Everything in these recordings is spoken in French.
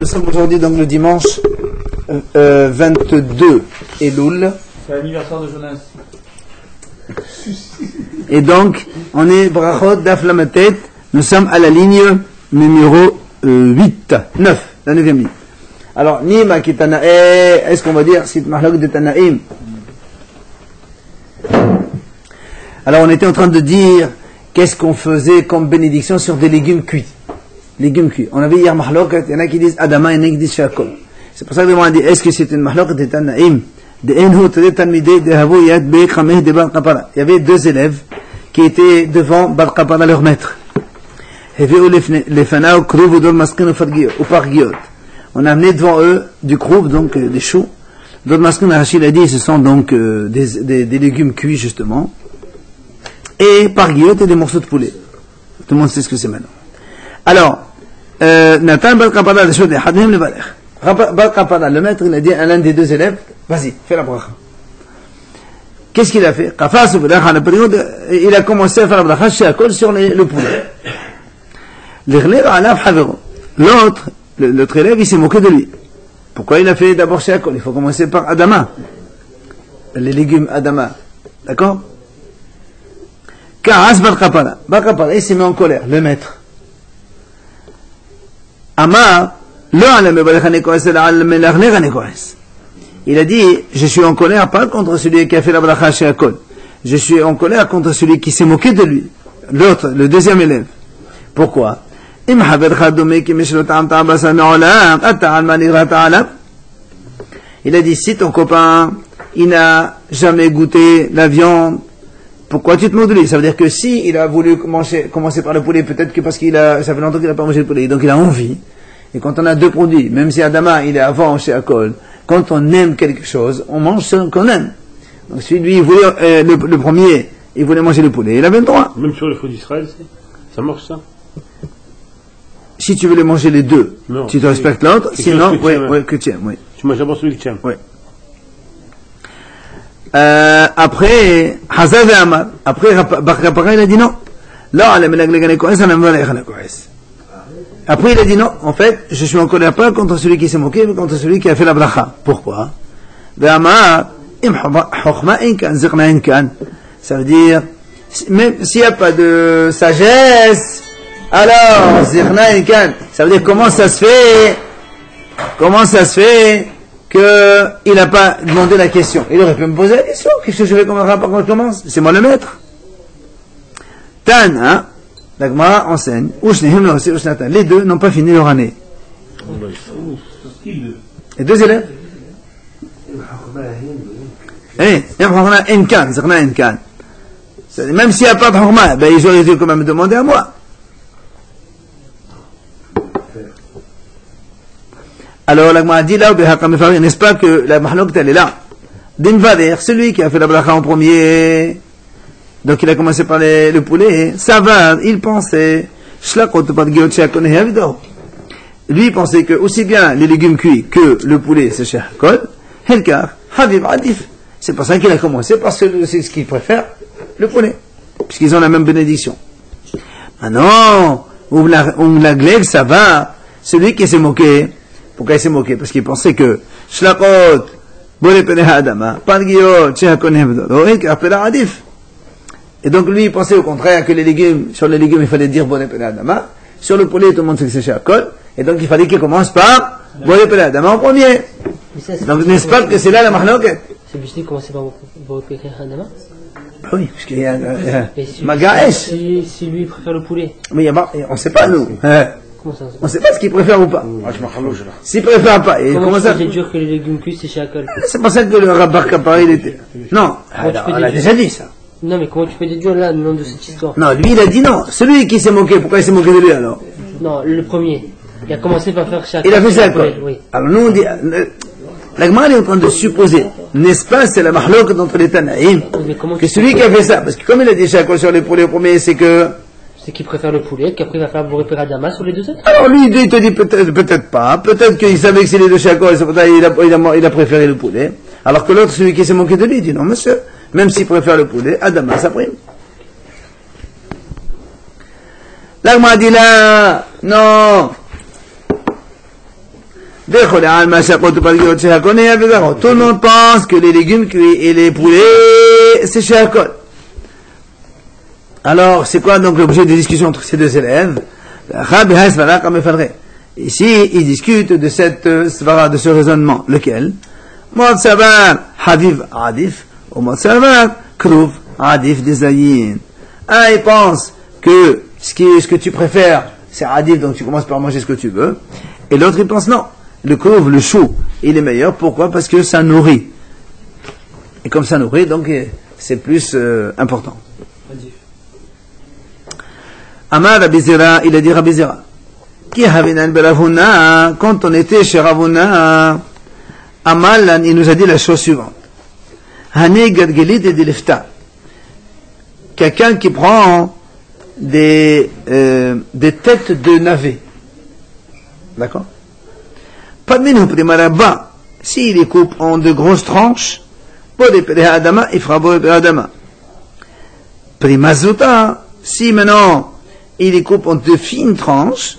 Nous sommes aujourd'hui donc le dimanche 22 Elul. C'est l'anniversaire de Jonas. Et donc, on est Brachot Daf Lametet. Nous sommes à la ligne numéro 8, 9, la 9e ligne. Alors, Nima qui Tanae, est-ce qu'on va dire Sit Mahlok de Tanaim? Alors, on était en train de dire qu'est-ce qu'on faisait comme bénédiction sur des légumes cuits. Légumes cuits. On avait hier mahlok, il y en a qui disent Adama, il y en a qui disent Shakol. C'est pour ça que on a dit, est-ce que c'est une mahlok de Tanaim? Il y avait deux élèves qui étaient devant Bar Kapara, leur maître. On a amené devant eux du kroub, donc des choux. D'autres masquins, Rachid a dit, ce sont donc des légumes cuits justement. Et par guillotte et des morceaux de poulet. Tout le monde sait ce que c'est maintenant. Alors, Nathan Bar Kapara, le maître, il a dit à l'un des deux élèves, vas-y, fais la bracha. Qu'est-ce qu'il a fait? Il a commencé à faire la bracha chez Akol sur le poulet. L'autre élève, il s'est moqué de lui. Pourquoi il a fait d'abord chez Akol? Il faut commencer par Adama. Les légumes Adama. D'accord? Karas Bar Kapara, il s'est mis en colère, le maître. Amar, il a dit, je suis en colère pas contre celui qui a fait la bracha chez Akol. Je suis en colère contre celui qui s'est moqué de lui. L'autre, le deuxième élève. Pourquoi? Il a dit, si ton copain, il n'a jamais goûté la viande, pourquoi tu te moques de lui? Ça veut dire que si il a voulu commencer par le poulet, peut-être que parce ça fait longtemps qu'il n'a pas mangé le poulet, donc il a envie. Et quand on a deux produits, même si Adama il est avant chez Akol, quand on aime quelque chose, on mange ce qu'on aime. Donc celui il voulait le premier, il voulait manger le poulet, il avait le droit. Même sur les fruits d'Israël, ça marche ça? Si tu voulais manger les deux, non, tu te respectes l'autre, sinon, que tu aimes, oui. Tu manges d'abord celui que tu aimes. Oui. Après, Hazal et Amar, après, Bar Kapara, il a dit non. Là, après, il a dit non, en fait, je suis en colère pas contre celui qui s'est moqué, mais contre celui qui a fait la bracha. Pourquoi? Ça veut dire, même s'il n'y a pas de sagesse, alors, zirna inkan, ça veut dire comment ça se fait qu'il n'a pas demandé la question. Il aurait pu me poser la question. Qu'est-ce que je vais quand je commence? C'est moi le maître. Tan, la Gemara enseigne, les deux n'ont pas fini leur année. Les deux élèves. Même s'il n'y a pas de horma, ils auraient dû quand même demander à moi. Alors la Gemara dit là, n'est-ce pas que la mahlok elle est là? Dinvader, celui qui a fait la bracha en premier, donc il a commencé par le poulet, ça va, il pensait, lui il pensait que aussi bien les légumes cuits que le poulet c'est chez Akol, Helkar, Habib Adif. C'est pour ça qu'il a commencé parce que c'est ce qu'il préfère, le poulet, puisqu'ils ont la même bénédiction. Maintenant, la glaive, ça va, celui qui s'est moqué. Pourquoi il s'est moqué? Parce qu'il pensait que Shlakot, Bole Peneha Adama, Padgiot, Chehakon Hebdo, Adif. Et donc lui, il pensait au contraire que sur les légumes, il fallait dire Bole Peneha Adama. Sur le poulet, tout le monde sait que c'est Chehakon. Et donc il fallait qu'il commence par Bole Peneha Adama en premier. Donc n'est-ce pas que c'est là la mahloket? C'est obligé de commencer par Bole Peneha Adama? Oui, parce qu'il y a Magaesh. Si lui préfère le poulet. Mais on ne sait pas, nous. On ne sait pas ce qu'il préfère ou pas. S'il préfère pas, comment ça déduire que les légumes cuits c'est chez Akol? C'est pas ça que le Bar Kapara il était. Non, on a déjà dit ça. Non, mais comment tu peux déduire là le nom de cette histoire? Non, lui il a dit non. Celui qui s'est moqué, pourquoi il s'est moqué de lui alors? Non, le premier. Il a commencé par faire chez Akol. Il a fait chez Akol. Oui. Alors nous on dit, la Gemara est en train de supposer, n'est-ce pas, c'est la mahlok d'entre les Tanaïm, que celui qui a fait ça, parce que comme il a dit chez Akol sur les poulets au premier, c'est qu'il préfère le poulet, qu'après il va faire Bore Peneha Adama sur les deux autres. Alors lui, il te dit peut-être pas, peut-être qu'il savait que c'est les deux Chakol, c'est pour ça qu'il a préféré le poulet. Alors que l'autre, celui qui s'est moqué de lui, il dit non monsieur, même s'il préfère le poulet, Adama, ça prime. L'Agma dit là, non. Tout le monde pense que les légumes cuits et les poulets, c'est chez Hakol. Alors, c'est quoi donc l'objet de discussion entre ces deux élèves? Ici, ils discutent de cette svara, de ce raisonnement. Lequel? Mod savar haviv adif, ou mod savar kruv adif desayin. Un, il pense que ce que tu préfères, c'est adif, donc tu commences par manger ce que tu veux. Et l'autre, il pense non. Le kruv, le chou, il est meilleur. Pourquoi? Parce que ça nourrit. Et comme ça nourrit, donc c'est plus important. Amar Rabbi Zera, il a dit Rabbi Zera. Qui havinan beravuna, quand on était chez Ravuna, Amal, il nous a dit la chose suivante. Hani gadgelit et dilifta. Quelqu'un qui prend des têtes de navet. D'accord? Pas de minhou primaraba. S'il les coupe en de grosses tranches, Bode Pereha Adama, il fera Bode Pereha Adama. Primazuta, si maintenant il les coupe en de fines tranches,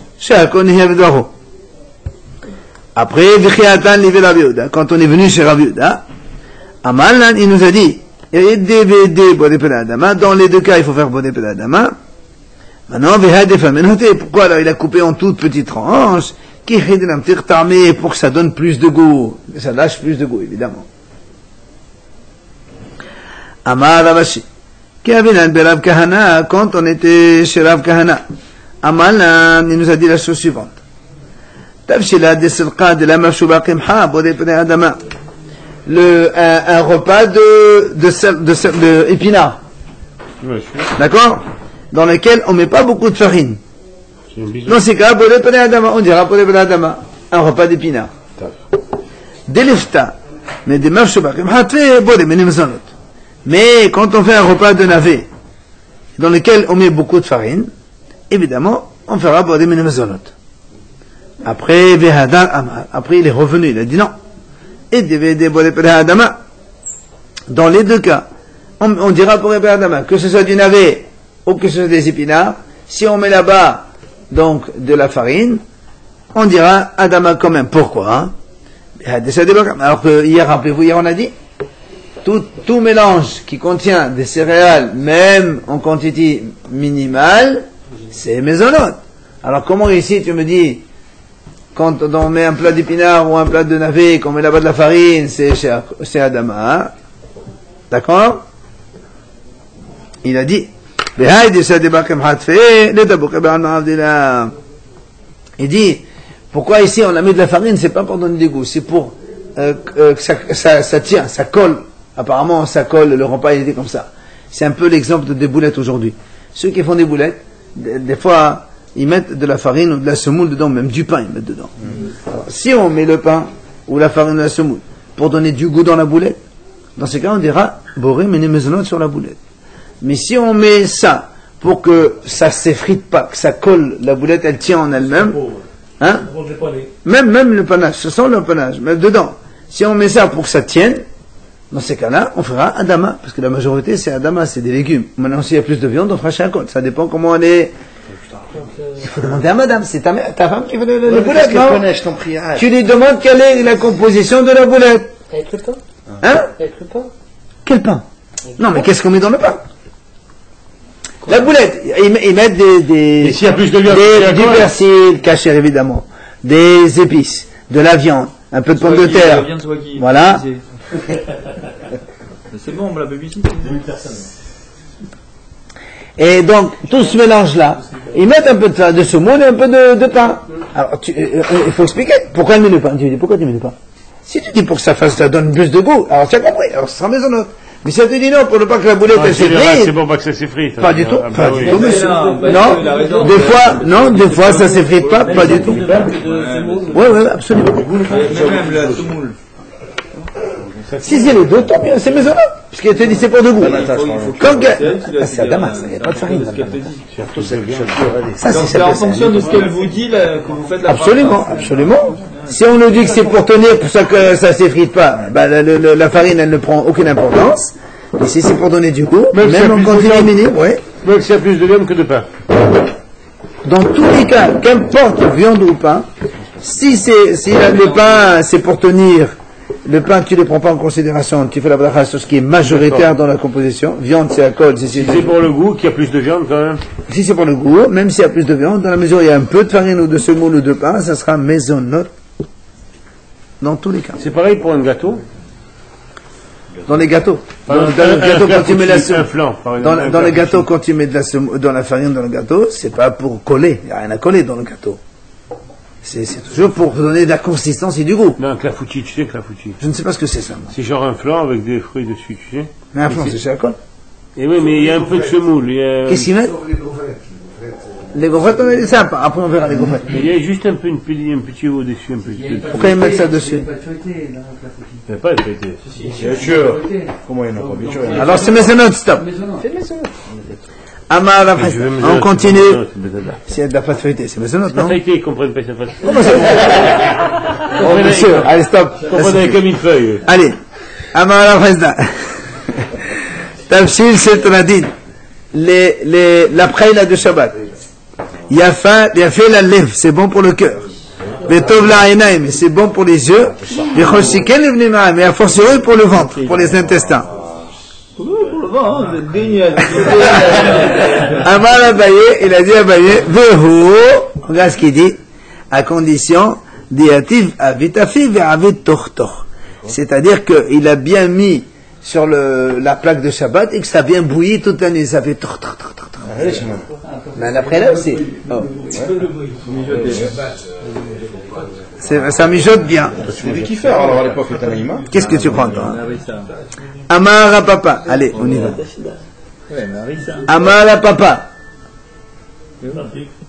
après, quand on est venu chez Rabbi Yehuda, Amal, il nous a dit, dans les deux cas, il faut faire Bode Pereha Adama. Maintenant, pourquoi alors il a coupé en toutes petites tranches, pour que ça donne plus de goût, ça lâche plus de goût, évidemment. Amar Ravashi, quand on était chez Rav Kahana, Amal, il nous a dit la chose suivante. Un repas de épinards. D'accord? Dans lequel on met pas beaucoup de farine. Dans ces cas, on dira un repas d'épinards. Delifta, mais des mais quand on fait un repas de navet, dans lequel on met beaucoup de farine, évidemment, on fera Bodé Menemazonot. Après, après il est revenu, il a dit non. Et dans les deux cas, on dira pour Adama, que ce soit du navet ou que ce soit des épinards, si on met là-bas donc de la farine, on dira Adama quand même. Pourquoi? Alors que hier, rappelez-vous, hier on a dit, tout mélange qui contient des céréales, même en quantité minimale, c'est mezonot. Alors comment ici tu me dis, quand on met un plat d'épinards ou un plat de navet, qu'on met là-bas de la farine, c'est Adama. D'accord? Il a dit, il dit, pourquoi ici on a mis de la farine? C'est pas pour donner du goût, c'est pour que ça tient, ça colle. Apparemment, ça colle, le repas il était comme ça. C'est un peu l'exemple des boulettes aujourd'hui. Ceux qui font des boulettes, des fois, ils mettent de la farine ou de la semoule dedans, même du pain ils mettent dedans. Alors, si on met le pain ou la farine ou la semoule pour donner du goût dans la boulette, dans ce cas on dira boré mais mezonot sur la boulette. Mais si on met ça pour que ça s'effrite pas, que ça colle, la boulette elle tient en elle-même, hein? Même le panache, ce sent le panache, mais dedans. Si on met ça pour que ça tienne, dans ces cas-là, on fera Adama, parce que la majorité c'est Adama, c'est des légumes. Maintenant, s'il y a plus de viande, on fera Shakol. Ça dépend comment on est. Il faut demander à madame, c'est ta femme qui veut le boulette, non? Tu lui demandes quelle est la composition de la boulette. Avec le pain? Hein? Avec le pain? Quel pain? Non, mais qu'est-ce qu'on met dans le pain? La boulette, ils mettent Et s'il y a plus de viande, du persil, caché évidemment, des épices, de la viande, un peu de pommes de terre. Voilà. C'est bon, on me l'a baby-sit. Et donc, tout ce mélange-là, ils mettent un peu de semoule et un peu de pain. Alors, il faut expliquer. Pourquoi ils mettent le pain? Tu dis, pourquoi tu mets le pain? Si tu dis pour que ça donne plus de goût, alors tu as compris, alors ce sera maisonnot. Mais si tu dis non, pour ne pas que la boulette elle s'effrite. C'est bon, pas que ça s'effrite. Pas du tout, pas du tout, monsieur. Non, des fois ça s'effrite pas du tout. Oui, absolument. Même la semoule. Si c'est les deux, tant mieux, c'est maisonnot. Puisqu'il te dit c'est pour de goût. C'est à Damas, il n'y a pas de farine. Ça, c'est en fonction de ce qu'elle vous dit que vous faites la Absolument. Si on nous dit que c'est pour tenir, pour ça que ça s'effrite pas, la farine, elle ne prend aucune importance. Et si c'est pour donner du goût, même en quantité minime, oui. Même s'il y a plus de viande que de pain. Dans tous les cas, qu'importe viande ou pain, Si le pain, c'est pour tenir, le pain, tu ne les prends pas en considération, tu fais la bracha sur ce qui est majoritaire dans la composition. Viande, c'est à code. Si c'est pour le goût, qu'il y a plus de viande quand même. Si c'est pour le goût, même s'il y a plus de viande, dans la mesure où il y a un peu de farine ou de semoule ou de pain, ça sera maisonnote dans tous les cas. C'est pareil pour un gâteau. Dans les gâteaux. Dans le gâteau, quand tu mets la semoule. Dans les gâteaux, quand tu mets de la semoule, dans la farine dans le gâteau, c'est pas pour coller. Il n'y a rien à coller dans le gâteau. C'est toujours pour donner de la consistance et du goût. Non, un clafoutis, tu sais, clafoutis. Je ne sais pas ce que c'est ça. Moi. C'est genre un flan avec des fruits dessus, tu sais. Mais un flan, c'est chez Alcool. Et oui, mais il y a un peu de semoule. Qu'est-ce qu'ils mettent? Les gaufrettes, on est sympa. Après, on verra les gaufrettes. Mais il y a juste un petit au-dessus, un petit peu. Pourquoi ils mettent ça dessus? Il n'y a pas de feuilleté. Bien sûr. Comment il n'y en a pas, bien sûr. Alors, c'est maisonnote, stop. Amar Rav Hizda. On continue. S'il y a de la pâte feuilletée, c'est maisonnote, non? La feuilleté, ils comprennent pas cette pâte. Comment ça? Oh, monsieur, allez, stop. Ils comprennent comme une feuille. Allez. Amar Rav Hizda. Tafshil Shetradin. La praïla de Shabbat. Yafa la lèvre, c'est bon pour le cœur. Betov la ainaim, c'est bon pour les yeux. Bechoshiken evnima, mais a fortiori pour le ventre, pour les intestins. Pour le vent, vous êtes digne. Amar Abaye, il a dit Abaye, Vehu, regarde ce qu'il dit, à condition, diativ avitafi ve'avit tortor. C'est-à-dire qu'il a bien mis sur la plaque de Shabbat et que ça a bien bouilli toute la nuit, ça fait tortor. Mais après là aussi. Oh. Ça mijote bien. Tu vu qui faire alors à l'époque, le Tanaïma? Qu'est-ce que tu prends toi? Amara papa. Allez, on y va. Amara papa.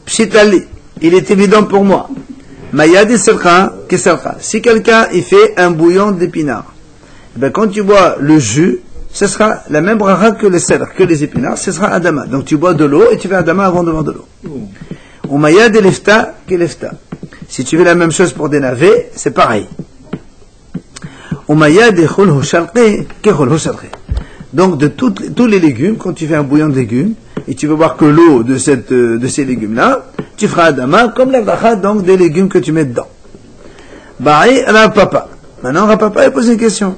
Pshitali. Il est évident pour moi. Mayadi selcha, keselcha. Si quelqu'un il fait un bouillon d'épinards, ben quand tu bois le jus, ce sera la même bracha que le cèdre, que les épinards, ce sera adama. Donc tu bois de l'eau et tu fais adama avant de boire de l'eau. Ou maya de lefta, que lefta. Si tu fais la même chose pour des navets, c'est pareil. Ou maya de chol hoshalke, que chol hoshalke. Donc de tous les légumes, quand tu fais un bouillon de légumes, et tu veux boire que l'eau de ces légumes-là, tu feras adama comme la bracha, donc des légumes que tu mets dedans. Ba'i Rav Papa. Maintenant Rav Papa il pose une question.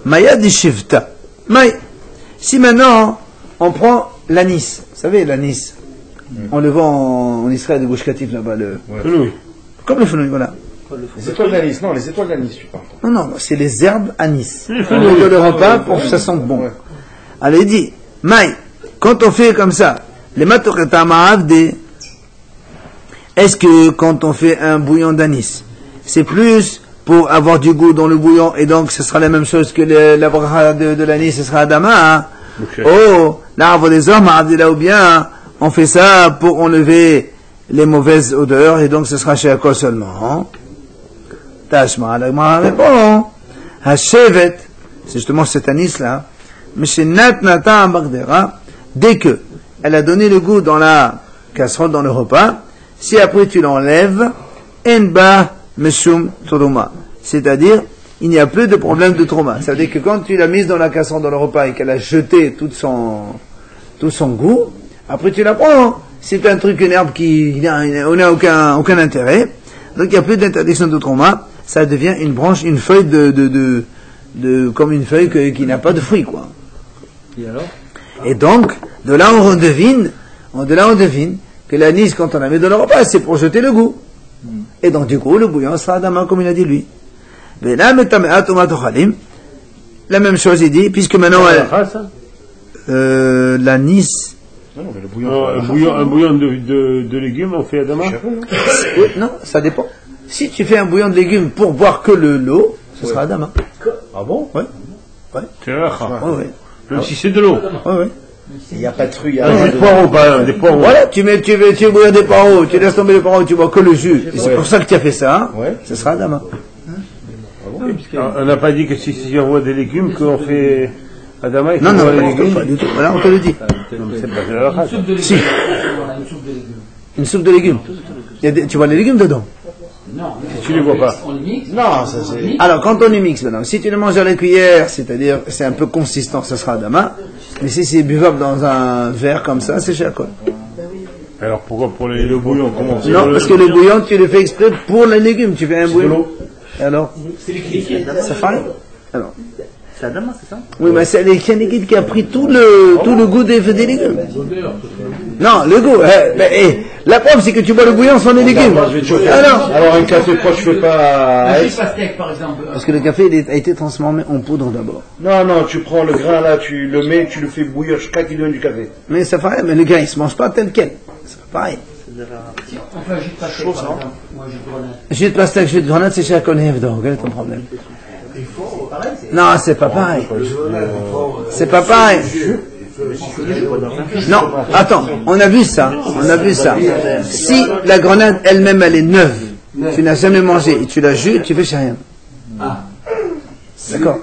Maya de shivta. Mais, si maintenant, on prend l'anis, vous savez, l'anis, on le vend en Israël de Bouchkatif là-bas, comme le fenouil, voilà. Les étoiles d'anis, non, les étoiles d'anis, tu parles. Non, c'est les herbes anis. On met le repas pour que ça sente bon. Alors il dit, mais, quand on fait comme ça, les matoretamavde, est-ce que quand on fait un bouillon d'anis, c'est plus pour avoir du goût dans le bouillon, et donc ce sera la même chose que la bracha de l'anis, ce sera Adama. Hein? Oh, l'arbre des hommes, ou bien on fait ça pour enlever les mauvaises odeurs, et donc ce sera chez Akol seulement. Tashma, la répond. Hashevet, c'est justement cet anis-là, mais chez Nat Nata Bagdera, dès que elle a donné le goût dans la casserole, dans le repas, si après tu l'enlèves, Enba Meshum Toroma. C'est-à-dire, il n'y a plus de problème de trauma. Ça veut dire que quand tu l'as mise dans la casserole, dans le repas, et qu'elle a jeté tout son goût, après tu la prends. C'est un truc, une herbe on n'a aucun intérêt. Donc il n'y a plus d'interdiction de trauma. Ça devient une branche, une feuille comme une feuille qui n'a pas de fruits, quoi. Et donc, de là on devine que l'anis, quand on la met dans le repas, c'est pour jeter le goût. Et donc, du coup, le bouillon sera adama, comme il a dit lui. La même chose, il dit, puisque maintenant, l'anis. Un bouillon de légumes, on fait adama? Non, ça dépend. Si tu fais un bouillon de légumes pour boire que l'eau, ce sera adama. Ah bon? Ouais. C'est rare. Ouais. Même si c'est de l'eau. Ouais. Il n'y a pas de fruits. Des poireaux, des poireaux. Voilà, tu veux bouillir des poireaux, tu laisses tomber les poireaux, tu bois que le jus. Et c'est pour ça que tu as fait ça, ce sera adama. On n'a pas dit que si on voit des légumes, qu'on fait adama, non, pas du tout. Voilà, on te le dit. Si. Une soupe de légumes. Tu vois les légumes dedans? Non. Si tu les vois pas. Non, ça c'est. Alors, quand on les mixe maintenant, si tu les manges à la cuillère, c'est-à-dire, c'est un peu consistant, ça sera adama. Mais si c'est buvable dans un verre comme ça, c'est shakol. Alors pourquoi pour le bouillon, comment? Non, parce que le bouillon, tu le fais exprès pour les légumes. Tu fais un bouillon. Alors, ça fait. Alors. C'est Adama, c'est ça? Oui, mais c'est le Kianigid qui a pris tout le goût des légumes. Non, le goût. La preuve, c'est que tu bois le bouillon sans les légumes. Alors, un café, pourquoi tu fais pas. par exemple. Parce que le café il a été transformé en poudre d'abord. Non, tu prends le grain là, tu le mets, tu le fais bouillir jusqu'à qu'il donne du café. Mais ça fait, mais le grain il se mange pas tel quel. C'est pas pareil. Enfin, jus de pastèque, par exemple. Moi, jus de grenade. Jus de pastèque, jus de grenade, c'est chez Akonev, donc quel est ton problème? Non, c'est pas pareil. C'est pas pareil. Non, attends, on a vu ça. Si la grenade elle-même elle est neuve, tu n'as jamais mangé et tu la jus, tu fais chez rien. D'accord.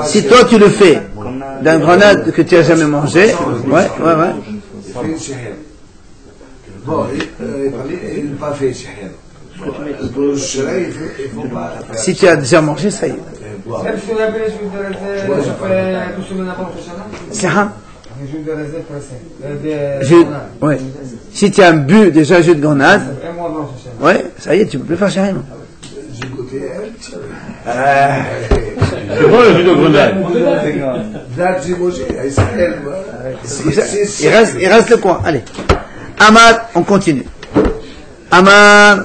Si toi tu le fais d'un grenade que tu n'as jamais mangé, ouais. Bon, il n'a pas fait chéhien. Pour cela, il faut pas. Si tu as déjà mangé, ça y est. C'est un. Ouais. Si tu as bu déjà jus de grenade, ouais, ça y est, tu peux plus faire chez rien. J'ai goûté. C'est bon le jus de grenade. Là, j'ai mangé. Il reste le coin. Allez. Amar, on continue. Amar,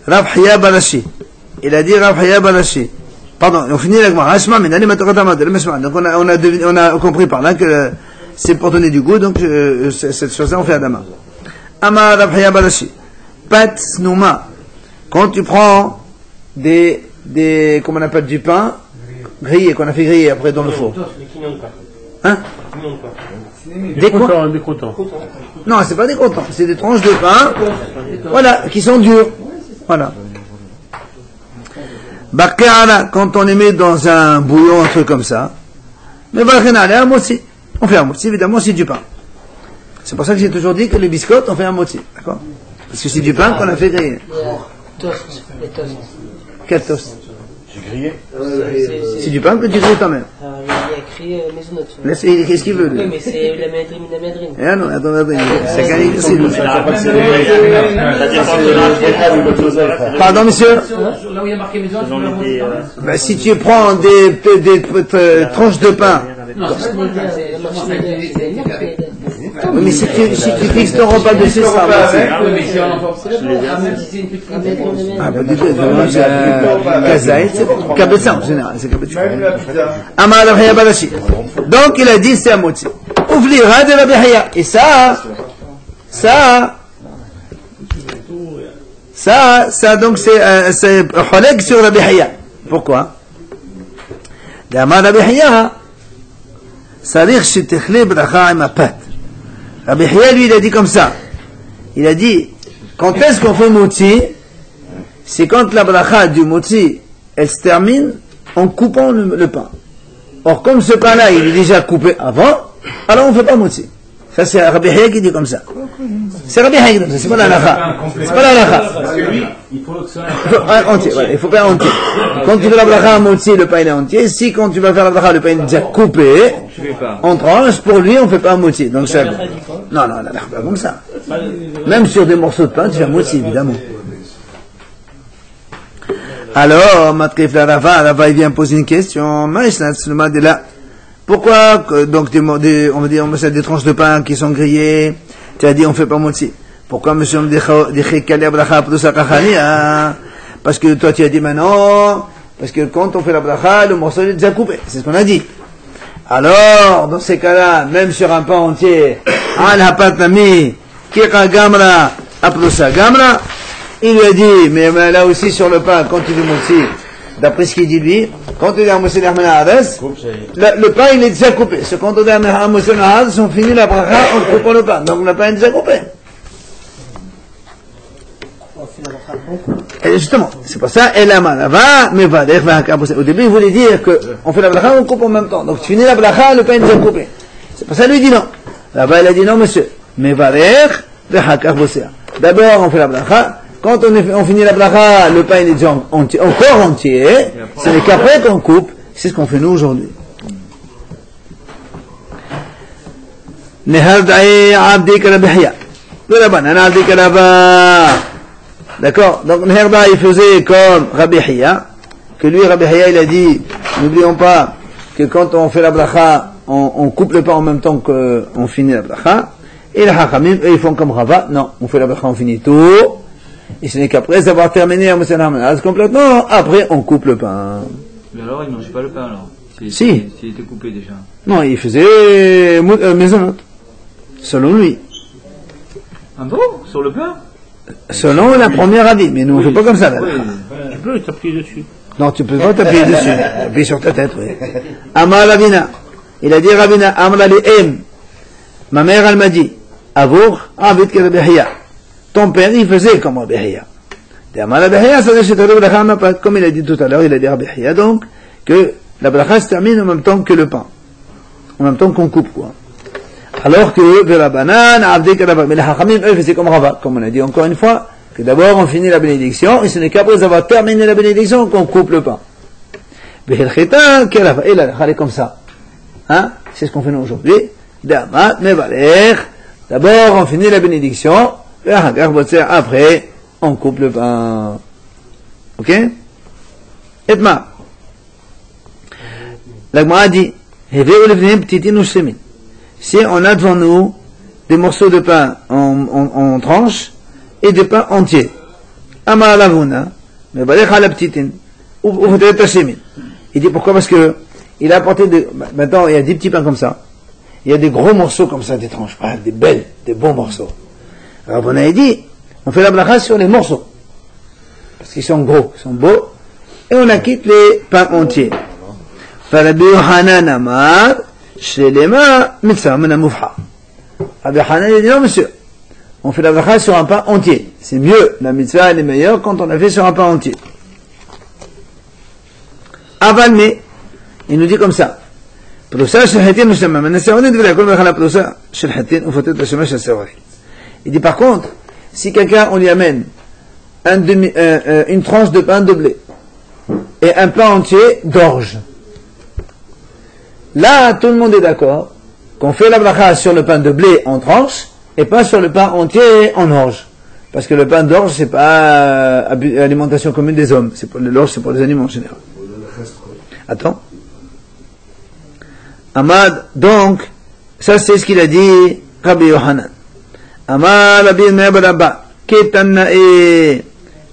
Rabhiya Balashi. Il a dit Rabhiya Balashi. Pardon, on finit la Gemara. Donc on a compris par là que c'est pour donner du goût, donc cette chose-là on fait Adama. Amar Rabhiya Balashi. Pat Nouma. Quand tu prends des comment on appelle du pain grillé, qu'on a fait griller après dans le four. Hein? Des croûtons. Non, c'est pas des croûtons, c'est des tranches de pain, voilà, qui sont dures. Voilà. Bakara, quand on les met dans un bouillon, un truc comme ça, mais Bakara, un motzi. On fait un motzi, évidemment, c'est du pain. C'est pour ça que j'ai toujours dit que les biscottes, on fait un motzi. D'accord? Parce que c'est du pain qu'on a fait griller. Les toasts. Quel toast? J'ai grillé. C'est du pain que tu grilles toi-même. Il y a écrit maisonnette. Qu'est-ce qu'il veut? Oui, mais c'est la madrine. Ah non, attends, c'est gagné aussi. Pardon, monsieur? Là où il y a marqué maison, Ben, si tu prends des tranches de pain, oui, mais si tu fixes ton repas dessus, ça va. Ah, ben, du coup, c'est Kabetza en général, c'est Kabetza. Amar Rabhiya Balashi. Donc, il a dit, c'est un moti. Ouvlira de Rabbi Haya. Et ça, donc, c'est Khaleg sur Rabbi Haya. Pourquoi? Amar Rabbi Haya, Sarich Shetechle Bracha Imapat. Rabbi Haya, lui, il a dit comme ça. Il a dit, quand est-ce qu'on fait moti? C'est quand la bracha du moti, elle se termine en coupant le pain. Or, comme ce pain-là, il est déjà coupé avant, alors on ne fait pas moti. Ça, c'est Rabbi Haya qui dit comme ça. C'est Rabbi Haya qui dit comme ça, c'est pas la halakha. C'est pas la halakha. Parce que lui, il faut que ce soit entier, voilà, il faut faire entier. Quand tu fais la bracha à moti, le pain est entier. Si quand tu vas faire la bracha, le pain est déjà coupé, en tranches, pour lui, on ne fait pas un moti. Donc ça. Non, la halakha, pas comme ça. Même sur des morceaux de pain, tu fais un moti, évidemment. Alors, Matkef la Rava, il vient poser une question. Pourquoi, donc, on va dire, on des tranches de pain qui sont grillées, tu as dit, on fait pas moti. Pourquoi, monsieur, on dit, parce que toi, tu as dit maintenant, parce que quand on fait la bracha, le morceau est déjà coupé. C'est ce qu'on a dit. Alors, dans ces cas-là, même sur un pain entier, al-hapatami, kika gamra, aplusa gamra, il lui a dit, mais là aussi sur le pain, quand tu dis moti, d'après ce qu'il dit lui, quand tu dis moti le pain il est déjà coupé. Ce quand on dit moti on finit la bracha, on coupe le pain. Donc le pain est déjà coupé. Et justement, c'est pour ça, au début il voulait dire qu'on fait la bracha, on coupe en même temps. Donc tu finis la bracha, le pain est déjà coupé. C'est pour ça lui dit non. Là-bas il a dit non monsieur, d'abord on fait la bracha. Quand on finit la bracha, le pain est déjà encore entier, c'est qu'après qu'on coupe, c'est ce qu'on fait nous aujourd'hui. de la banane, on a dit que là-bas. D'accord? Donc, Herda, il faisait comme Rabbi Hiya, que lui, Rabbi Hiya, il a dit, n'oublions pas que quand on fait la bracha, on coupe le pain en même temps qu'on finit la bracha. Et les Hachamim, eux, ils font comme Rava, non, on fait la bracha, on finit tout. Et ce n'est qu'après avoir terminé à Moussel Hamanaz complètement, après on coupe le pain. Mais alors, il ne mangeait pas le pain alors? S'il était coupé déjà. Non, il faisait maisonnot. Selon lui. Ah bon? Sur le pain? Selon la première avis, mais nous on ne fait pas comme ça là. Tu peux t'appuyer dessus. Non, tu peux pas t'appuyer dessus. T'appuies sur ta tête, oui. Amar Ravina. Il a dit Ravina, Amra Le'em. Ma mère, elle m'a dit, Avour, Abid que Rabbi Hiya. Ton père, il faisait comme Rabbi Hiya. Amar Rabbi Hiya, ça veut dire, comme il a dit tout à l'heure, il a dit Rabbi Hiya, donc, que la bracha se termine en même temps que le pain. En même temps qu'on coupe, quoi. Alors que, de la banane, Abid que Rabbi, mais les Hachamim, eux, faisaient comme Rava, comme on a dit encore une fois, que d'abord on finit la bénédiction, et ce n'est qu'après avoir terminé la bénédiction qu'on coupe le pain. Et là, elle est comme ça. Hein? C'est ce qu'on fait nous aujourd'hui. D'abord on finit la bénédiction, et après, on coupe le pain. Ok? Etma. La Gemara dit, si on a devant nous des morceaux de pain en tranches, et des pains entiers. Amar lavuna, mais balech ala ptitin, ou peut-être tashemin. Il dit pourquoi? Parce que il a apporté maintenant il y a 10 petits pains comme ça. Il y a des gros morceaux comme ça, des tranches, des bons morceaux. Alors on a dit, on fait la bracha sur les morceaux. Parce qu'ils sont gros, ils sont beaux, et on acquitte les pains entiers. Rabbi Yohanan amar, shelema mitzvah mena mufha. Rabbi Yohanan il dit non monsieur. On fait la bracha sur un pain entier. C'est mieux, la mitzvah elle est meilleure quand on la fait sur un pain entier. Aval mais, il nous dit comme ça. Il dit par contre, si quelqu'un on lui amène une tranche de pain de blé et un pain entier d'orge, là tout le monde est d'accord qu'on fait la bracha sur le pain de blé en tranche et pas sur le pain entier en orge. Parce que le pain d'orge, c'est pas alimentation commune des hommes. L'orge, c'est pour les animaux en général. Attends. Amad, donc, ça c'est ce qu'il a dit Rabbi Yohanan. Amad, Rabbi Me'abarabba, Ketanae.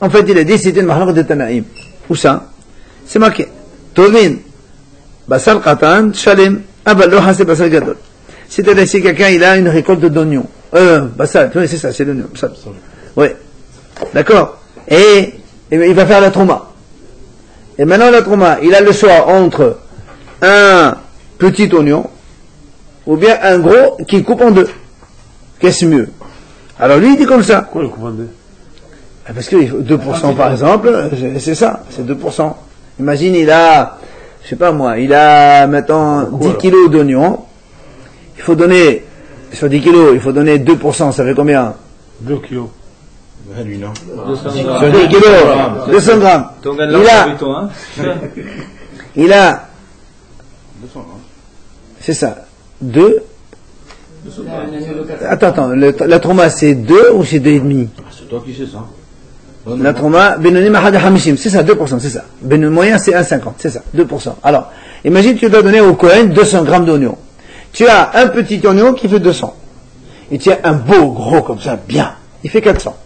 En fait, il a dit c'était une mahalak de Tanaïm. Où ça? C'est marqué. Tovin, Basal Qatan, Shalem, Abalo Hase Basal Gadol. C'est-à-dire si quelqu'un il a une récolte d'oignons. Basal, c'est ça, c'est l'oignon. Oui. D'accord. Et il va faire la trouma. Et maintenant la trouma, il a le choix entre un petit oignon ou bien un gros qui coupe en deux. Qu'est-ce mieux? Alors lui il dit comme ça. Pourquoi il coupe en deux? Parce que 2% par exemple, c'est ça, c'est 2%. Imagine il a, je sais pas moi, il a maintenant 10 kilos d'oignons. Il faut donner, sur 10 kilos, il faut donner 2%, ça fait combien? 2 kilos. Lui, non. Sur 10 kilos, 200 grammes. Il a, c'est ça, 2. Attends, la trauma c'est 2 ou c'est 2,5? C'est toi qui sais ça. La trauma, Benoni Mahad Hamishim, c'est ça, 2%, c'est ça. Ben moyen c'est 1,50, c'est ça, 2%. Alors, imagine tu dois donner au Cohen 200 grammes d'oignon. Tu as un petit oignon qui fait 200. Et tu as un beau gros comme ça, bien. Il fait 400.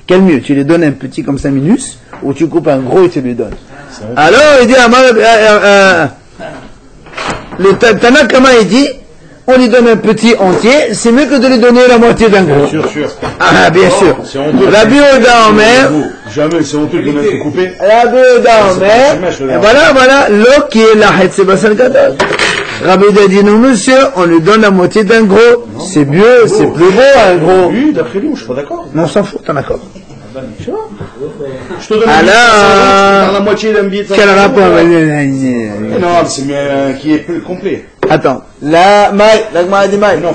Quel mieux? Tu lui donnes un petit comme ça minus, ou tu coupes un gros et tu lui donnes. Alors, il dit, le Tanakama, il dit, on lui donne un petit entier, c'est mieux que de lui donner la moitié d'un gros. Bien sûr. Ah, bien sûr. C'est honteux. Rabbi Yehuda Omer. Jamais, c'est honteux de donner tout coupé. Rabbi Yehuda Omer. Et voilà, l'eau qui est la c'est Basal Gadol. Rabbi Yehuda dit, non, monsieur, on lui donne la moitié d'un gros. C'est mieux, c'est plus beau, un gros. Oui, d'après lui, je suis pas d'accord. Non, on s'en fout, t'en accord. Je te donne la moitié d'un billet de 50. Quel rapport? Non, c'est mieux qui est plus complet. Attends, la Gemara dit Maï. Non,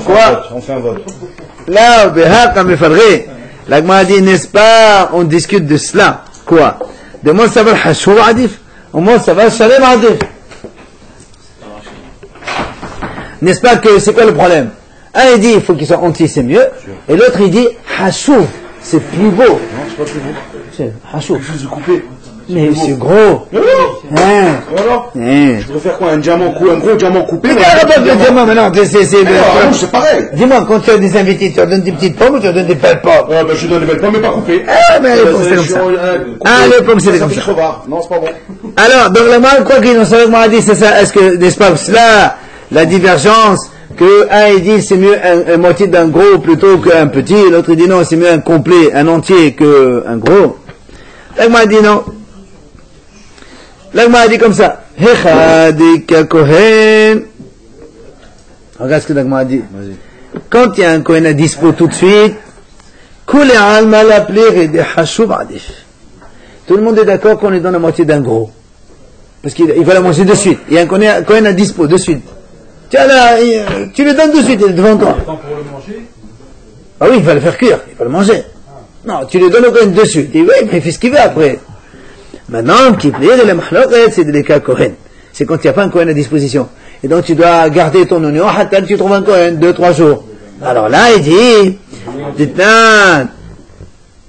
on fait un vote. Là, la Gemara dit, n'est-ce pas, on discute de cela. Quoi? De moi, ça va le hachou adif. Au moins, ça va le shalem adif. N'est-ce pas que, c'est quoi le problème? Un il dit il faut qu'il soit entier, c'est mieux. Et l'autre il dit hashouf, c'est plus beau. Non, c'est pas plus beau. C'est hashouf. Quelque chose de coupé. Mais c'est gros. Alors je préfère quoi, un gros diamant coupé. Mais arrête pas de diamant maintenant. C'est pareil. Dis-moi, quand tu as des invités, tu leur donnes des petites pommes ou tu leur donnes des belles pommes? Ah, ben je donne des belles pommes, mais pas coupées. Ah, mais les pommes, c'est comme ça. Ah, les pommes, c'est comme ça. Non, c'est pas bon. Alors, donc la mal, quoi qu'il en soit, moi, dit, c'est ça. Est-ce que, n'est-ce pas, cela, la divergence, que un, il dit, c'est mieux un moitié d'un gros plutôt qu'un petit, l'autre, il dit non, c'est mieux un complet, un entier qu'un gros. L'agma dit non. L'agma dit comme ça. Hechadika Kohen. Regarde ce que l'agma dit. Quand il y a un Kohen à dispo tout de suite, Koulé Alma l'appelé des Hashuv Adif. Tout le monde est d'accord qu'on lui donne la moitié d'un gros. Parce qu'il va la manger de suite. Il y a un Kohen à dispo de suite. Tiens là, tu le donnes de suite, il est devant toi. Pour le manger. Ah oui, il va le faire cuire, il va le manger. Non, tu le donnes au Kohen de suite. Il dit oui, mais il fait ce qu'il veut après. Maintenant, qui plaît, les mahloket, c'est des cas Kohen. C'est quand il n'y a pas un Kohen à disposition. Et donc tu dois garder ton oignon, hatta tu trouves un Kohen, 2-3 jours. Alors là, il dit, dites-là,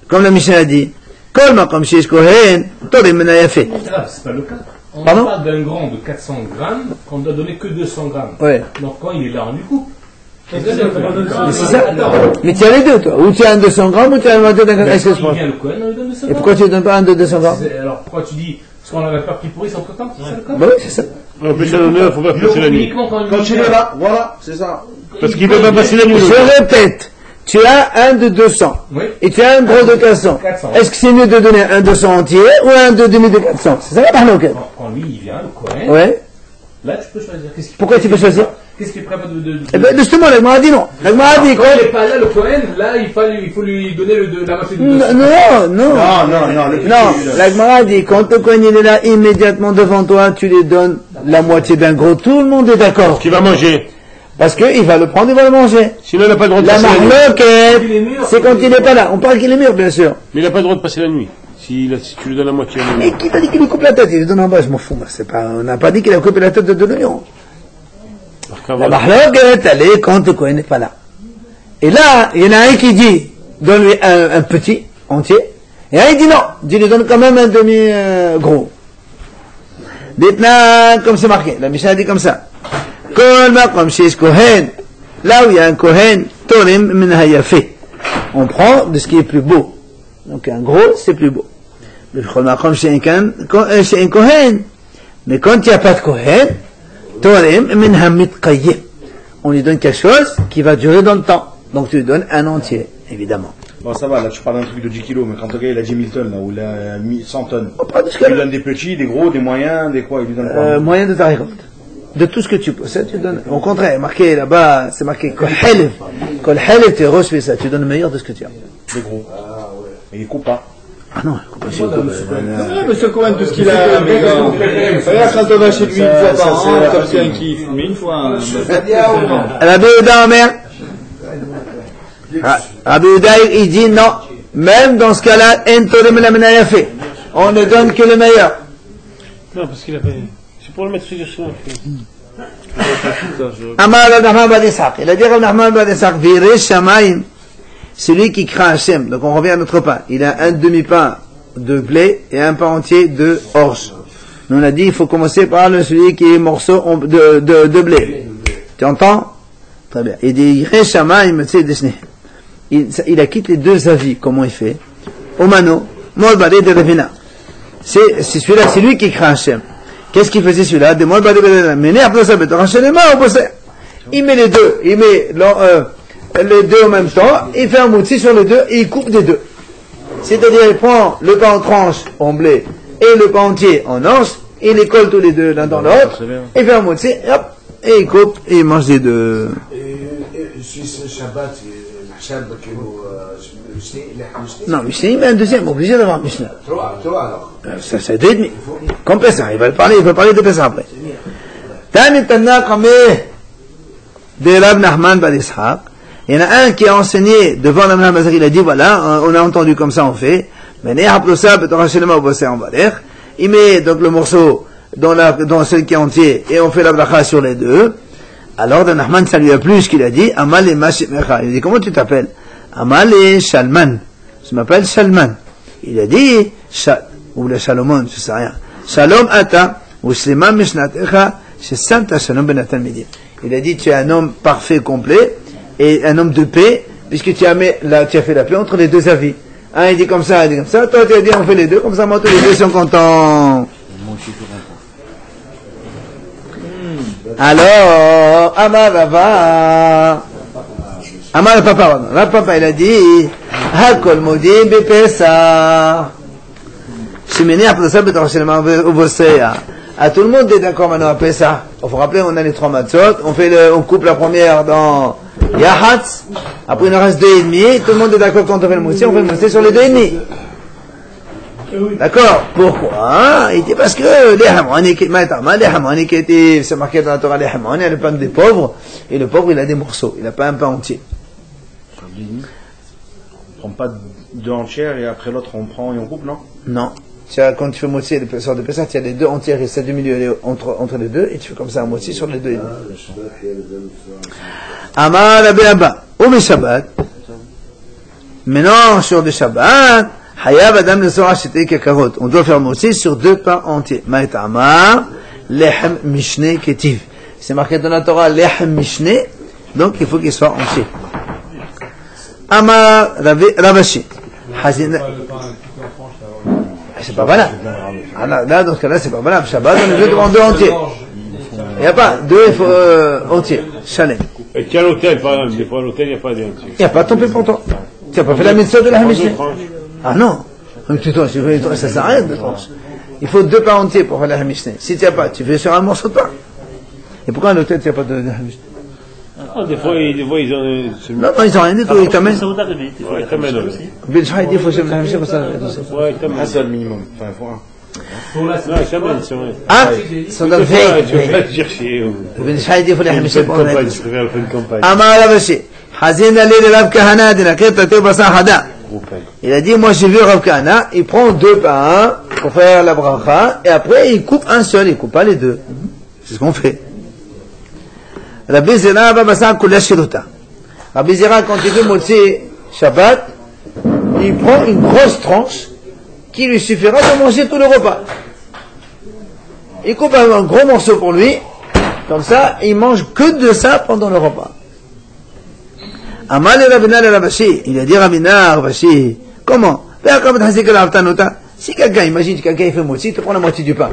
comme la Mishnah a dit, Kol makom shish Kohen, torim menayafé. C'est pas le cas. On Pardon? parle d'un grand de 400 grammes qu'on ne doit donner que 200 grammes. Ouais. Donc quand il est là, on lui coupe. Mais c'est ça. Mais tu as les deux, toi. Ou tu as un 200 grammes, ou tu as un moitié d'un Quand il vient le Kohen, on lui donne 200 grammes. Et pourquoi tu ne donnes pas un de 200 grammes? Alors pourquoi tu dis, parce qu'on avait peur qu'il pourrisse entre temps, c'est ça le cas? Bah oui, c'est ça. En plus, à l'honneur, il ne faut pas passer la nuit. Uniquement quand Quand il est là, voilà, c'est ça. Parce qu'il ne peut pas passer la nuit. Je répète, tu as un de 200. Oui. Et tu as un gros de 400. 400. Est-ce que c'est mieux de donner un 200 entier ou un de demi de 400? C'est ça la mahloket. Quand lui il vient, le Kohen, Ouais. là tu peux choisir. Pourquoi tu peux choisir? Qu'est-ce qu'il est prêt de... Eh ben, justement, l'agma a dit non. L'agma a dit Quand quoi? il n'est pas là, le Kohen, là il faut lui donner la moitié du Non, dossier. non. Non, l'agma a dit, quand le Kohen il est là immédiatement devant toi, tu lui donnes la moitié d'un gros. Tout le monde est d'accord. Qui va manger. Parce qu'il va le prendre, il va le manger. Sinon, il n'a pas le droit de La passer la nuit. mahloket, c'est quand il n'est pas là. On parle qu'il est mûr, bien sûr. Mais il n'a pas le droit de passer la nuit. Si tu lui donnes la moitié. Mais qui t'a dit qu'il lui coupe la tête? Il lui donne en bas, je m'en fous. C'est pas, on n'a pas dit qu'il a coupé la tête de l'oignon. La mahloket, elle est quand le Kohen n'est pas là. Et là, il y en a un qui dit, donne-lui un petit, entier. Et un, il dit non, tu lui donnes quand même un demi-gros. Dites-là, comme c'est marqué, la Mishnah dit comme ça. Kol makom shish Kohen, là où il y a un Kohen, torim min hayafé. On prend de ce qui est plus beau. Donc un gros, c'est plus beau. Le Kol makom chez un Kohen. Mais quand il n'y a pas de Kohen, torim min hamit qayyim. On lui donne quelque chose qui va durer dans le temps. Donc tu lui donnes un entier, évidemment. Bon, ça va, là, tu parles d'un truc de 10 kilos, mais quand le gars, il a 10 000 tonnes, là, ou il a 100 tonnes. Il lui donne des petits, des gros, des moyens, des quoi, il lui donne quoi? Moyen de ta récolte. De tout ce que tu possèdes, tu donnes. Au contraire, marqué là-bas, c'est marqué Kol Helef. Kol Helef, tu refais ça, tu donnes le meilleur de ce que tu as. Des gros. Et il coupe pas. Ah non, il coupe pas. Monsieur Cohen, tout ce qu'il a. Regarde quand on va chez lui une fois par an, comme c'est un kiff. Mais une fois. Rabbi Yehuda Omer. Rabbi Yehuda, il dit non. Même dans ce cas-là, en torim la menayafé. On ne donne que le meilleur. Non, parce qu'il a fait. C'est pour le mettre sur ça. Amar Rav Nachman ben Ishaq. Il a dit Rav Nachman ben Ishaq, viré shamayim. Celui qui craint Hachem. Donc on revient à notre pain. Il a un demi-pain de blé et un pain entier de orge. Nous on a dit il faut commencer par celui qui est morceau de blé. Tu entends? Très bien. Il dit viré shamayim, tu sais, il a quitté les deux avis. Comment il fait? Omano, Molbade de Revina. C'est celui-là, c'est lui qui craint Hachem. Qu'est-ce qu'il faisait celui-là? Il met les deux, il met les deux en même temps, il fait un moutsi sur les deux et il coupe des deux. C'est-à-dire, il prend le pain en tranche en blé et le pain entier en anse, il les colle tous les deux l'un dans l'autre, il fait un moutsi, hop, et il coupe et il mange des deux. Si c'est Shabbat, non, Mishnah, il met un deuxième, obligé d'avoir Mishnah. Trois alors. Ça, c'est 2,5. Comme Pessah, il va parler de Pessah après. Tani Tanna Kameh de Rav Nachman ben Ishaq. Il y en a un qui a enseigné devant Rav Nachman ben Ishaq, il a dit voilà, on a entendu comme ça on fait. Mais Néhaplosa, Betorah Shelema, Obosé en Valer. Il met donc le morceau dans celui qui est entier et on fait la bracha sur les deux. Alors, de Nahman, ça lui a plu ce qu'il a dit. Amal et Mashmecha. Il a dit, comment tu t'appelles? Amal et Shalman. Je m'appelle Shalman. Il a dit, ou le Salomon, je sais rien. Shalom ata, ou Shlema Mishnatecha, chez Santa Shalom ben Atalmidim. Il a dit, tu es un homme parfait, complet, et un homme de paix, puisque tu as fait la paix entre les deux avis. Un, il dit comme ça, il dit comme ça. Toi, tu as dit, on fait les deux, comme ça, moi, tous les deux sont contents. Alors, Amar Papa, la Papa, il a dit, Hakol Modim Bepesa. Shemini Apodasa Betorshilma Uvoseya. À tout le monde est d'accord maintenant à Pesa. On faut rappeler, on a les 3 matzot, on coupe la première dans Yahatz, après il en reste 2,5, tout le monde est d'accord quand on fait le moussi, on fait le moussi sur les 2,5. D'accord? Pourquoi? Il dit parce que les Hamani, c'est marqué dans la Torah, les Hamani, il y a le pain des pauvres, et le pauvre il a des morceaux, il n'a pas un pain entier. On prend pas 2 entières et après l'autre on prend et on coupe, non? Non. Quand tu fais moitié de sorte de Pessah, tu as les 2 entières et c'est du milieu entre les deux, et tu fais comme ça à moitié sur les 2,5. Amar Rabbi Abba, ou mes Shabbat. Maintenant, sur le Shabbat, Hayab Adam le Sora Shete Kakarot. On doit faire moitié sur 2 pains entiers. Ma'et Amar, Lechem Mishne Ketiv. C'est marqué dans la Torah, Lechem Mishne, donc il faut qu'il soit entier. Amar Ravashi. Hazina. C'est pas valable. Là, dans ce cas-là, c'est pas valable. Shabbat, on est obligé de prendre 2 entiers. Il n'y a pas 2, il faut entiers. Chalem. Et tiens l'hôtel, par exemple, des fois à l'hôtel, il n'y a pas d'entier. Il n'y a pas tant pis pour toi. Tu n'as pas fait la mitzvah de la Mishnah. Ah non. Ça s'arrête de tranche. Il faut 2 pains entiers pour faire la Mishnah. Si tu n'as pas, tu fais sur un morceau de pain. Et pourquoi à l'hôtel, tu n'as pas de la Mishnah? Des fois, ils ont... Non, ils n'ont rien du tout, ils t'amènent. Ils t'amènent aussi. Bilchah, il dit, il faut faire la Mishnah pour ça. Ouais, ils t'amènent. C'est le minimum. Enfin, il faut un. Non, ils t'amènent, c'est vrai. Ah, sont dans le fait. Tu vas pas te chercher. Bilchah, il dit, il faut la Mishnah pour la campagne, tu préfères faire une campagne. Amar Ravashi. Hazin Ali de Rav Kahana, de la Kreta Basa Hada. Il a dit, moi j'ai vu Rav Kahana, il prend 2 pains pour faire la bracha, et après il coupe un seul, il coupe pas les 2. C'est ce qu'on fait. Rabbi Zera Babasa Kula Shirota. Rabbi Zera, quand il fait Motzi Shabbat, il prend une grosse tranche qui lui suffira de manger tout le repas. Il coupe un gros morceau pour lui, comme ça, il mange que de ça pendant le repas. Amal Rabina le Ravashi, il a dit Rabina Ravashi, comment? Si quelqu'un, imagine quelqu'un il fait Motzi, il te prend la moitié du pain.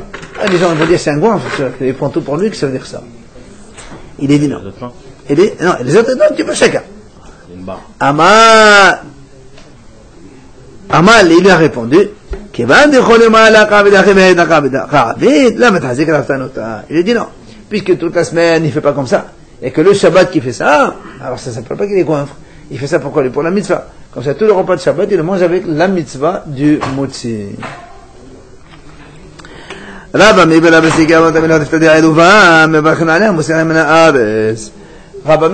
Les gens vont dire c'est un goin, il prend tout pour lui, que ça veut dire ça. Il est dit non. Non, les autres, non, tu peux chacun. Amal, il lui a répondu, il a dit non, puisque toute la semaine il ne fait pas comme ça, et que le Shabbat qui fait ça, alors ça ne s'appelle pas qu'il est goinfre. Il fait ça pourquoi? Pour la mitzvah. Comme ça, tout le repas de Shabbat, il le mange avec la mitzvah du Motzi. Rabami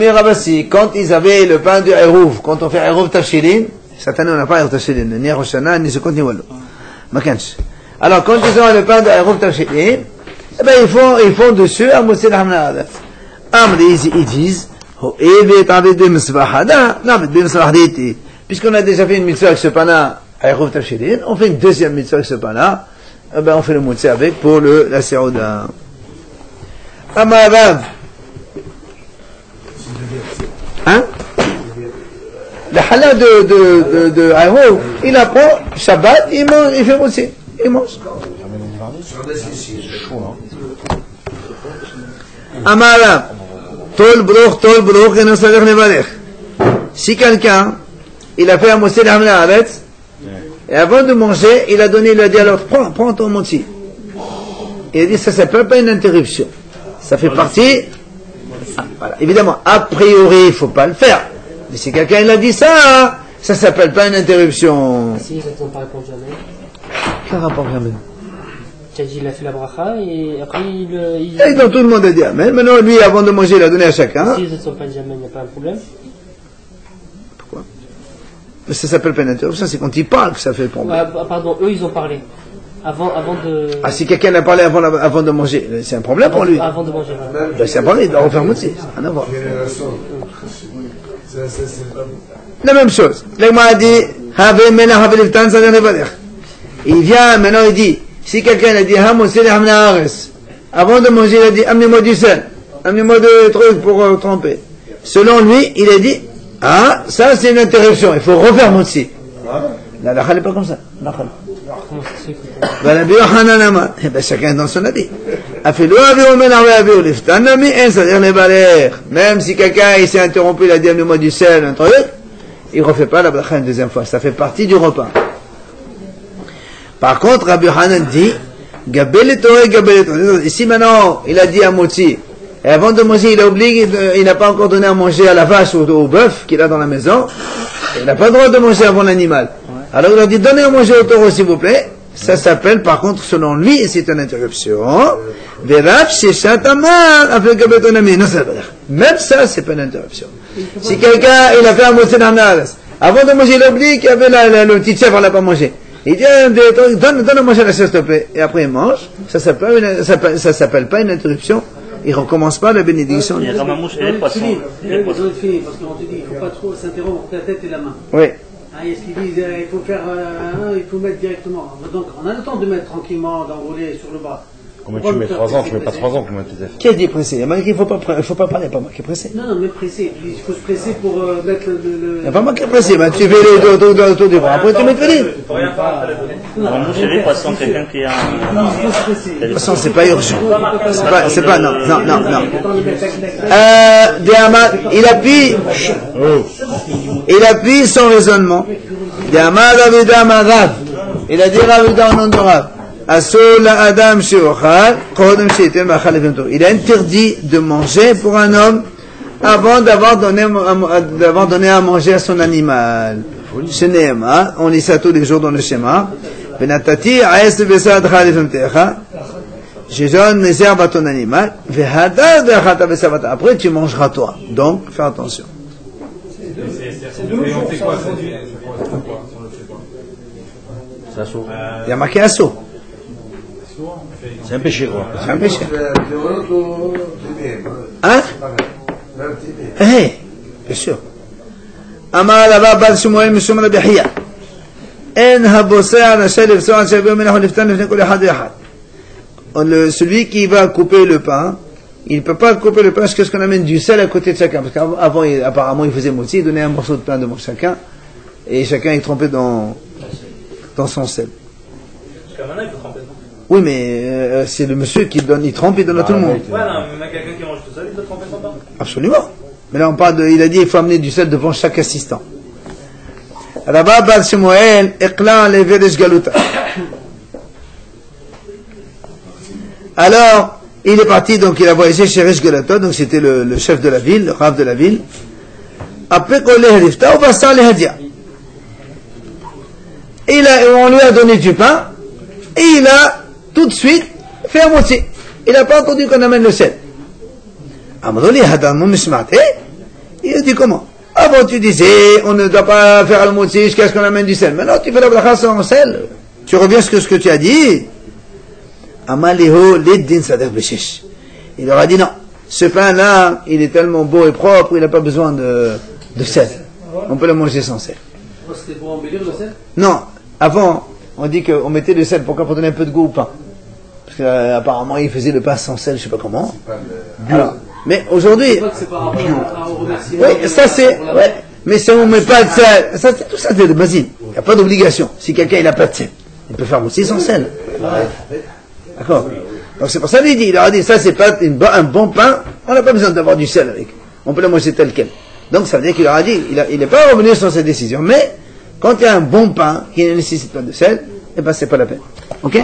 Rabasi, quand ils avaient le pain du Eruv, quand on fait Eruv Tafshilin, cette année on n'a pas Eruv Tafshilin, ni Rosh Hashanah, ni Sukkot, ni Wallo. Alors quand ils ont le pain du Eruv Tafshilin, eh ben ils font dessus un Motzi L'Hamna Adat. Ils disent, puisqu'on a déjà fait une mitzvah avec ce pain-là, à Eruv Tafshilin, on fait une deuxième mitzvah avec ce pain-là, eh ben on fait le Motzi avec pour la Seouda. Amarav. Hein? Le halal de Eruv, il apprend Shabbat, il mange, il fait Motzi. Il mange. Amarav. Tol Bruch, et non savoir Nevarech. Si quelqu'un, il a fait un Motzi L'Hamna Aretz, et avant de manger, il a dit alors, prends ton Motzi. Il a dit, ça s'appelle pas une interruption. Ça fait partie, voilà. Évidemment, a priori, il faut pas le faire. Mais si quelqu'un, il a dit ça, ça s'appelle pas une interruption. Si, ils n'ont pas répondu jamais. Quel rapport jamais? Tu as dit, il a fait la bracha, et après, Et donc, tout le monde a dit amen. Maintenant, lui, avant de manger, il a donné à chacun. Si ils ne sont pas dit amen, il n'y a pas un problème. Mais ça s'appelle pas une interruption, c'est quand il parle que ça fait le problème. Pardon, eux ils ont parlé. Avant de. Ah, si quelqu'un a parlé avant de manger, c'est un problème pour lui. Avant de manger. Voilà. Ben, c'est un problème, il doit refaire moitié. Rien à voir. La même chose. L'Agma a dit, il vient, maintenant il dit, si quelqu'un a dit, avant de manger, il a dit, amenez-moi du sel, amenez-moi des trucs pour tremper. Selon lui, il a dit, ah, ça c'est une interruption, il faut refaire moitié. La halakha n'est pas comme ça. Chacun dans son avis. Même si quelqu'un il s'est interrompu, il a dit amenez-moi du sel, un truc, il ne refait pas la bracha une deuxième fois. Ça fait partie du repas. Par contre, Rabbi Hanan dit ici maintenant, il a dit à Motsi, et avant de manger, il a oublié, il n'a pas encore donné à manger à la vache ou au bœuf qu'il a dans la maison. Il n'a pas le droit de manger avant l'animal. Alors il leur dit donnez à manger au taureau s'il vous plaît. Ça s'appelle par contre selon lui, et c'est une interruption. Même ça c'est pas une interruption. Si quelqu'un il a fait un motzi d'ananas, avant de manger il a oublié qu'il y avait le petit chef, on l'a pas mangé. Il dit donne à manger la chaise s'il te plaît. Et après il mange. Ça s'appelle pas une interruption. Il ne recommence pas la bénédiction. Il y a comme un mouche et les poissons. Parce qu'on te dit, il ne faut pas trop s'interrompre entre la tête et la main. Oui. Est-ce qu'ils disent il faut faire il faut mettre directement. Donc on a le temps de mettre tranquillement, d'enrouler sur le bras. Comment tu mets 3 ans, tu mets pas 3 ans pour mettre tes effets. Qui a dit pressé? Il y a marqué qu'il ne faut pas parler, il n'y a pas marqué pressé. Non, mais pressé. Il faut se presser pour mettre le. Il n'y a pas marqué pressé, mais tu fais les autour du bras. Après tu mets le venir. Un mouche et les poissons, quelqu'un qui a. De toute façon, c'est pas urgent. C'est pas, non. Il appuie son raisonnement. Il a dit Ravida au nom de Rav. Il a interdit de manger pour un homme avant d'avoir donné à manger à son animal. On lit ça tous les jours dans le schéma. Je donne mes herbes à ton animal. Après tu mangeras toi. Donc fais attention. Il y a marqué assaut. C'est un péché quoi. C'est un péché. Hein? Bien sûr. Amar Rava Bar Shmuel Mishum Rabbi Hiya. En haboseh anashay lefso anashay b'yom menachu liftan lefnei kol echad ve'echad. Celui qui va couper le pain, il ne peut pas couper le pain jusqu'à ce qu'on amène du sel à côté de chacun. Parce qu'avant, apparemment, il faisait motzi, il donnait un morceau de pain devant chacun, et chacun est trempé dans son sel. Jusqu'à maintenant, il faut tremper. Oui, mais c'est le monsieur qui donne, il trempe, il donne à tout le monde. Ouais, non, mais quelqu'un qui mange tout seul, il doit tremper son pain. Absolument. Mais là, on parle il a dit, il faut amener du sel devant chaque assistant. Rava Bar Shmuel, Ekla levedesh galuta. Alors, il est parti, donc il a voyagé chez Resh Galaton, donc c'était le chef de la ville, le Rav de la ville. Après qu'on l'ait rifta, on va s'en les hadia. On lui a donné du pain, et il a tout de suite fait à moitié. Il n'a pas entendu qu'on amène le sel. Amadoli Hadan Mishmate, il a dit comment? Avant tu disais, on ne doit pas faire à moitié jusqu'à ce qu'on amène du sel. Maintenant tu fais la bracha sans sel. Tu reviens sur ce que tu as dit. Amaleho Leddin Sadef Beshish. Il leur a dit non. Ce pain-là, il est tellement beau et propre, il n'a pas besoin de sel. On peut le manger sans sel. C'était pour embellir le sel? Non. Avant, on dit qu'on mettait le sel. Pourquoi? Pour donner un peu de goût au pain. Parce qu'apparemment, il faisait le pain sans sel, je ne sais pas comment. Alors, mais aujourd'hui. Oui, ça c'est. Ouais. Mais si on ne met pas de sel, ça, tout ça c'est de basine. Il n'y a pas d'obligation. Si quelqu'un n'a pas de sel, il peut faire aussi sans sel. D'accord. Donc c'est pour ça qu'il dit, il leur a dit, ça c'est pas un bon pain, on n'a pas besoin d'avoir du sel avec. On peut le manger tel quel. Donc ça veut dire qu'il leur a dit, il n'est pas revenu sur cette décision. Mais quand il y a un bon pain qui ne nécessite pas de sel, eh ben c'est pas la peine. Ok?